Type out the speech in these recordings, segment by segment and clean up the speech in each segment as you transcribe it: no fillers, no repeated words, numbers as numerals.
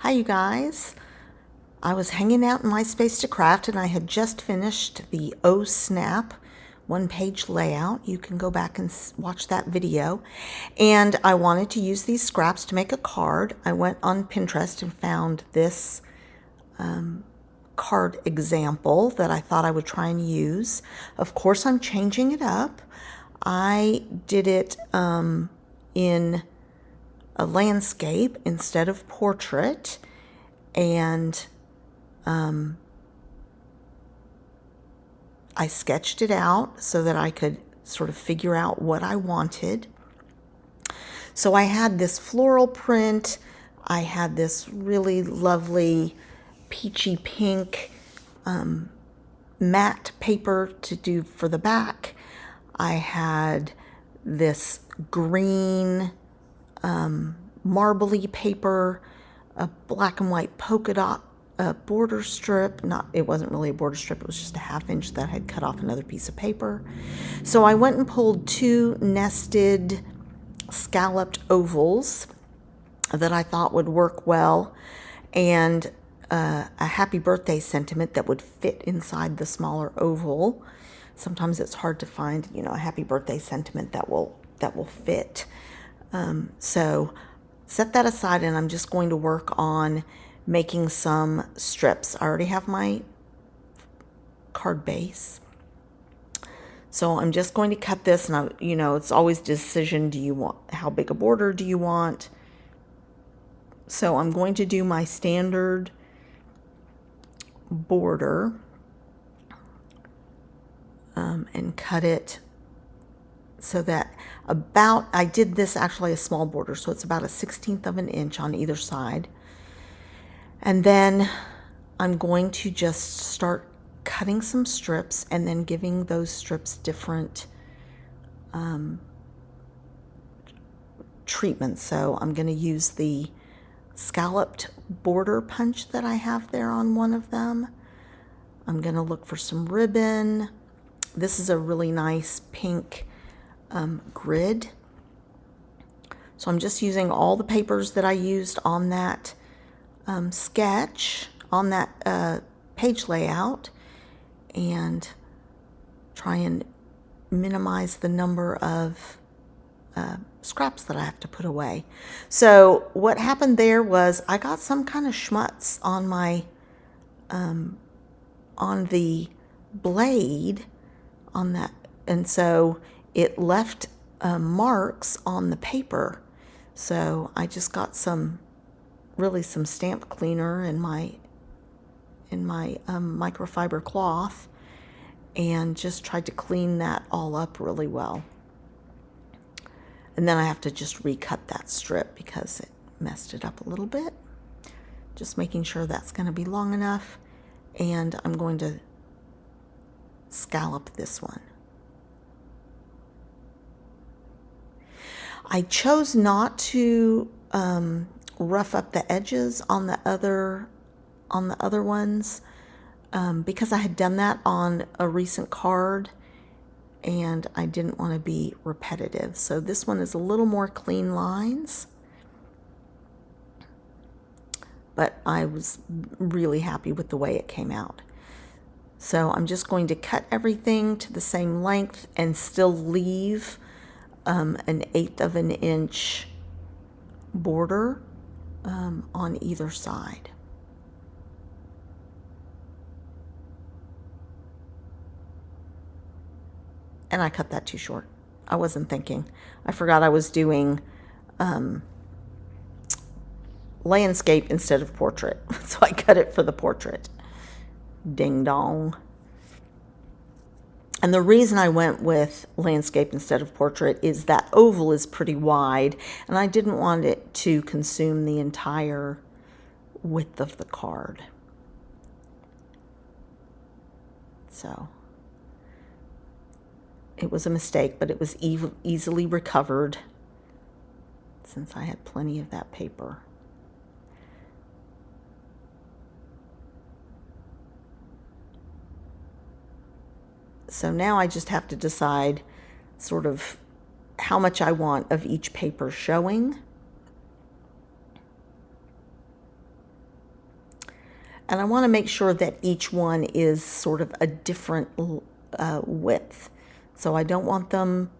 Hi, you guys. I was hanging out in my space to craft and I had just finished the O Snap one-page layout. You can go back and watch that video. And I wanted to use these scraps to make a card. I went on Pinterest and found this card example that I thought I would try and use. Of course, I'm changing it up. I did it in a landscape instead of portrait, and I sketched it out so that I could sort of figure out what I wanted. So I had this floral print, I had this really lovely peachy pink matte paper to do for the back. I had this green marbly paper, a black and white polka dot border strip. It wasn't really a border strip, it was just a 1/2 inch that I had cut off another piece of paper. So I went and pulled 2 nested scalloped ovals that I thought would work well, and a happy birthday sentiment that would fit inside the smaller oval. Sometimes it's hard to find, a happy birthday sentiment that will fit. So set that aside, and I'm just going to work on making some strips. I already have my card base, so I'm just going to cut this. And it's always decision: how big a border do you want? So I'm going to do my standard border and cut it so that I did this actually a small border, so it's about a 1/16 of an inch on either side. And then I'm going to just start cutting some strips and then giving those strips different treatments. So I'm going to use the scalloped border punch that I have there on one of them. I'm going to look for some ribbon. This is a really nice pink grid. So I'm just using all the papers that I used on that sketch, on that page layout, and try and minimize the number of scraps that I have to put away. So what happened there was I got some kind of schmutz on my on the blade on that, and so it left marks on the paper. So I just got some stamp cleaner in my microfiber cloth and just tried to clean that all up really well. And then I have to just recut that strip because it messed it up a little bit. Just making sure that's going to be long enough. And I'm going to scallop this one. I chose not to rough up the edges on the other ones because I had done that on a recent card and I didn't want to be repetitive. So this one is a little more clean lines, but I was really happy with the way it came out. So I'm just going to cut everything to the same length and still leave an 1/8 of an inch border on either side. And I cut that too short. I wasn't thinking. I forgot I was doing landscape instead of portrait. So I cut it for the portrait. Ding dong. And the reason I went with landscape instead of portrait is that oval is pretty wide, and I didn't want it to consume the entire width of the card. So it was a mistake, but it was easily recovered since I had plenty of that paper. So now I just have to decide sort of how much I want of each paper showing. And I want to make sure that each one is sort of a different width. So I don't want them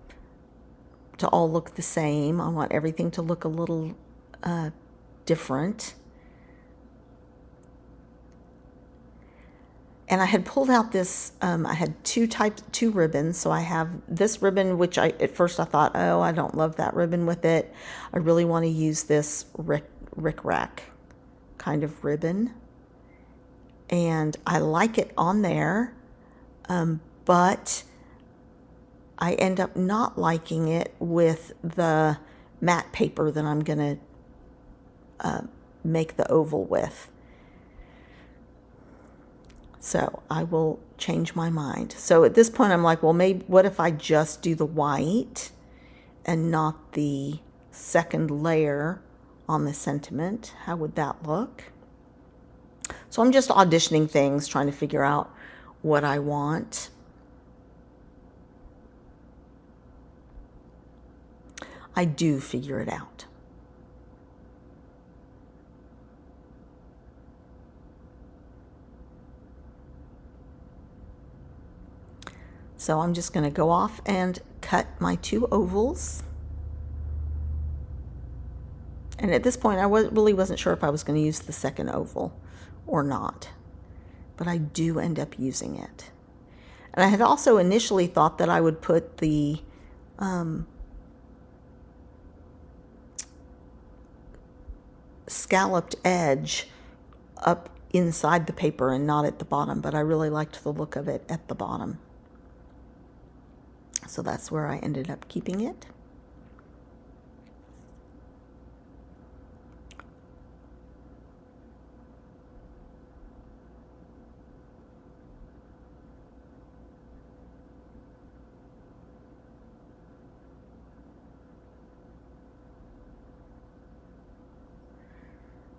to all look the same. I want everything to look a little different. And I had pulled out this, I had two ribbons. So I have this ribbon, which at first I thought, oh, I don't love that ribbon with it. I really want to use this rickrack kind of ribbon. And I like it on there, but I end up not liking it with the matte paper that I'm going to make the oval with. So I will change my mind. So at this point I'm like, well, maybe what if I just do the white and not the second layer on the sentiment? How would that look? So I'm just auditioning things, trying to figure out what I want. I do figure it out. So I'm just going to go off and cut my two ovals. And at this point, I really wasn't sure if I was going to use the second oval or not, but I do end up using it. And I had also initially thought that I would put the scalloped edge up inside the paper and not at the bottom, but I really liked the look of it at the bottom. So that's where I ended up keeping it.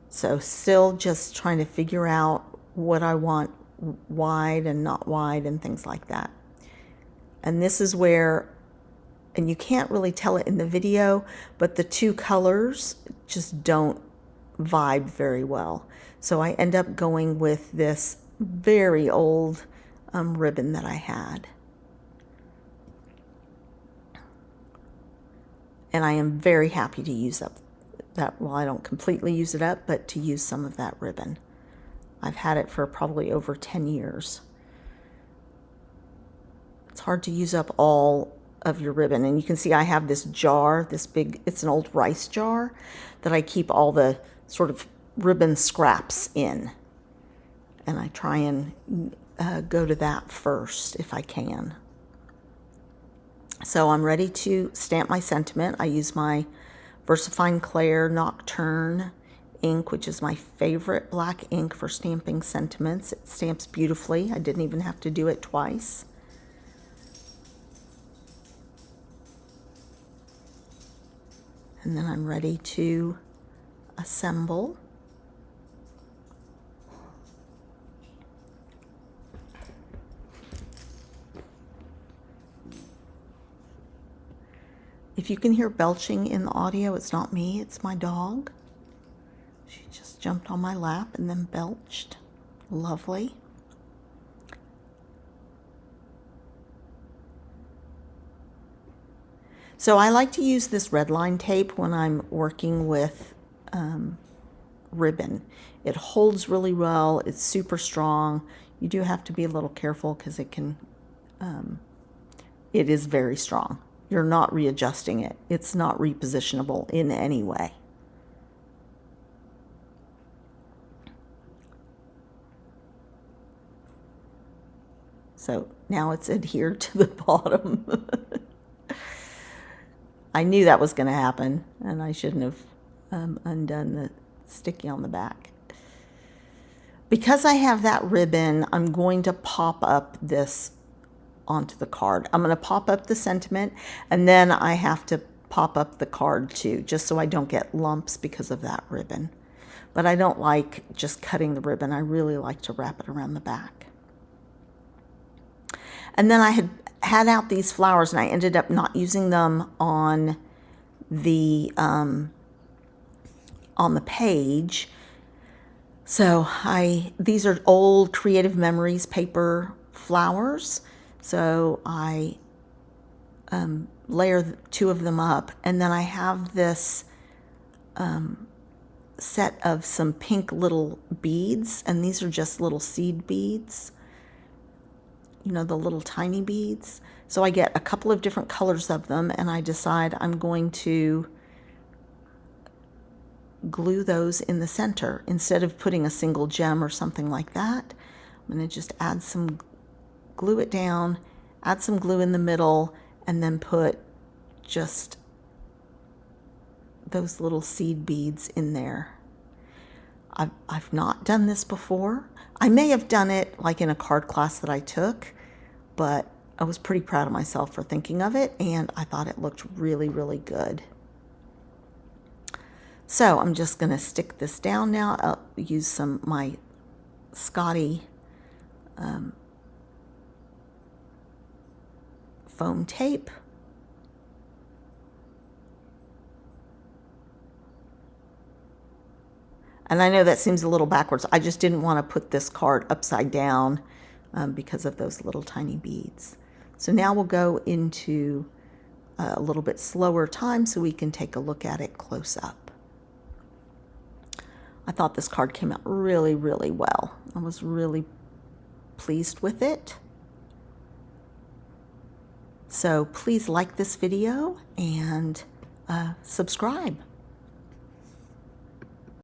So still just trying to figure out what I want wide and not wide and things like that. And this is where, and you can't really tell it in the video, but the two colors just don't vibe very well. So I end up going with this very old ribbon that I had. And I am very happy to use up that, well, I don't completely use it up, but to use some of that ribbon. I've had it for probably over 10 years. It's hard to use up all of your ribbon. And you can see I have this jar, this big, it's an old rice jar that I keep all the sort of ribbon scraps in. And I try and go to that first if I can. So I'm ready to stamp my sentiment. I use my VersaFine Clair Nocturne ink, which is my favorite black ink for stamping sentiments. It stamps beautifully. I didn't even have to do it twice. And then I'm ready to assemble. If you can hear belching in the audio, it's not me, it's my dog. She just jumped on my lap and then belched. Lovely. So I like to use this red line tape when I'm working with ribbon. It holds really well, it's super strong. You do have to be a little careful because it can, it is very strong. You're not readjusting it. It's not repositionable in any way. So now it's adhered to the bottom. I knew that was going to happen, and I shouldn't have undone the sticky on the back. Because I have that ribbon, I'm going to pop up this onto the card. I'm going to pop up the sentiment, and then I have to pop up the card too, just so I don't get lumps because of that ribbon. But I don't like just cutting the ribbon. I really like to wrap it around the back. And then I had out these flowers, and I ended up not using them on the page. So these are old Creative Memories paper flowers. So I layer two of them up, and then I have this set of some pink little beads, and these are just little seed beads, you know, the little tiny beads. So I get a couple of different colors of them, and I decide I'm going to glue those in the center instead of putting a single gem or something like that. I'm going to just add some, glue it down, add some glue in the middle, and then put just those little seed beads in there. I've not done this before. I may have done it like in a card class that I took, but I was pretty proud of myself for thinking of it, and I thought it looked really, really good. So I'm just going to stick this down now. I'll use my Scotty foam tape. And I know that seems a little backwards. I just didn't want to put this card upside down because of those little tiny beads. So now we'll go into a little bit slower time so we can take a look at it close up. I thought this card came out really, really well. I was really pleased with it. So please like this video and subscribe.